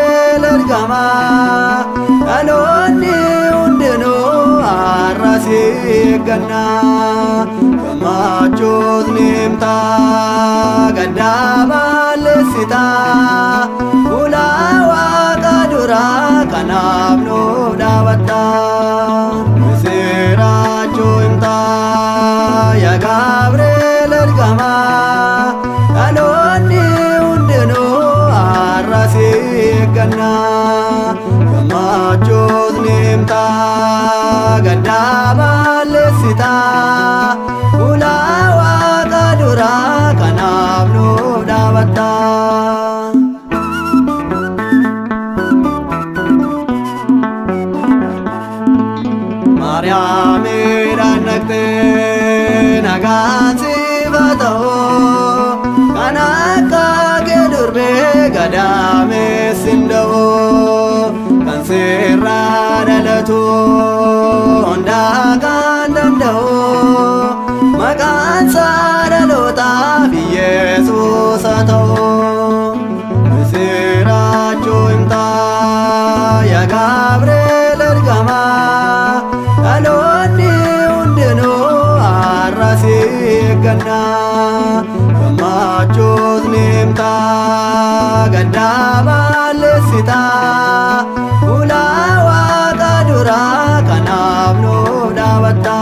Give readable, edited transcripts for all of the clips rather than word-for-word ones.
Gabriel ergama dhaloonni hundinuu arrasi ganna gammachuus ni himta gaddaa balleessita fuula Waaqa duraa kanaaf nuuf dhaabatta misiraachuu himta yaa Gabriel ergama dhaloonni hundinuu arrasi ganna gammachuus ni himta gaddaa balleessita fuula Waaqa duraa kanaaf nuuf dhaabatta Maariyaamiidhaan dhaqxee nagaan siif haa ta'u kan akka kee durbee gadaamees hin da'u kan sirraa dhalatu hundaa kan danda'u maqaan isaa dhalootaaf Yesuus haa ta'u misiraachuu himta yaa Gabriel ergama dhaloonni hundinuu arrasi ganna gammachuus ni himta gaddaa balleessita fuula Waaqa duraa kanaaf nuuf dhaabatta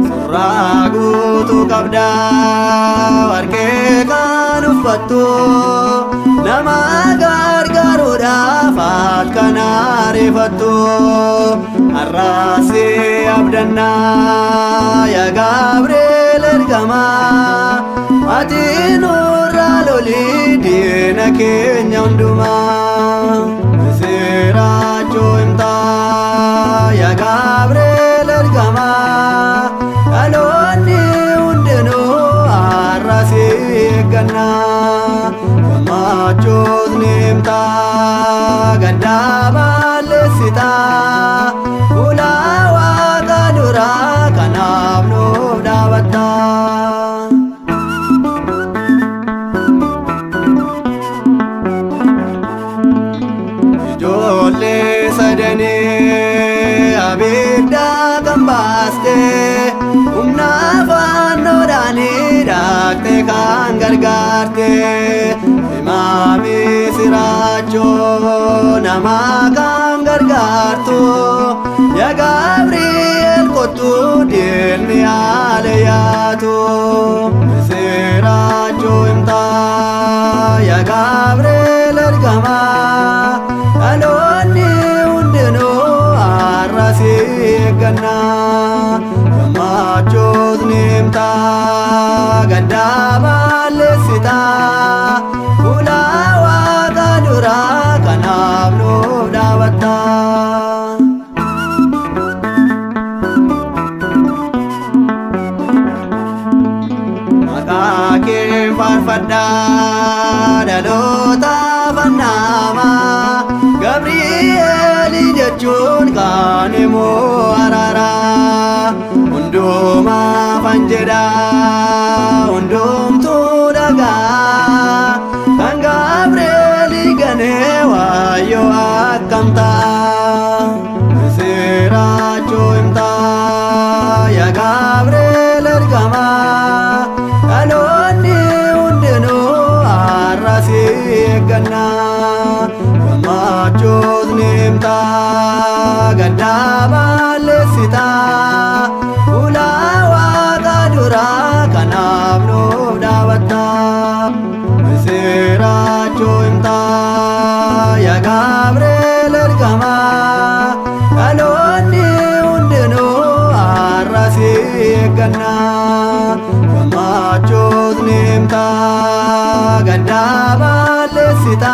surraa guutuu qabda warqee kan uffattu nama gargaaruudhaaf halkan ariifattu har'aasi abdannaa yaa Gabriel ergama ati nurraa lolii diina keenya hundumaa misiraachuu himta yaa Gabriel ergama dhaloonni hundinuu arrasi ganna gammachuus ni himta gaddaa balleessita fuula Waaqa duraa kanaaf nuuf dhaabatta ijoollee sadanii abidda kan baaste humna fannoodhaan dhaqxe kan gargaarte imaami siraachoo nama kan gargaartu yaa Gabriel kottu diinni haala yaatu misiraachuu himta yaa Gabriel ergama dhaloonni hundinuu arrasi ganna gammachuus ni himta gaddaa balleessita fuula Waaqa duraa kanaaf nuuf dhaabatta maqaa kee faarfadha dhaloota fannaama Gabriel jechuun kan himu araara hundumaa fan jedha hundumtuu dhagaa kan Gabriel ganee waayyoo akkam ta'a misiraachuu himta yaa Gabriel ergama dhaloonni hundinuu arrasi ganna gammachuus ni himta gaddaa balleessita fuula Waaqa duraa kanaaf nuuf dhaabatta misiraachuu himta yaa Gabriel ergama dhaloonni hundinuu arrasi ganna gammachuus ni himta gaddaa balleessita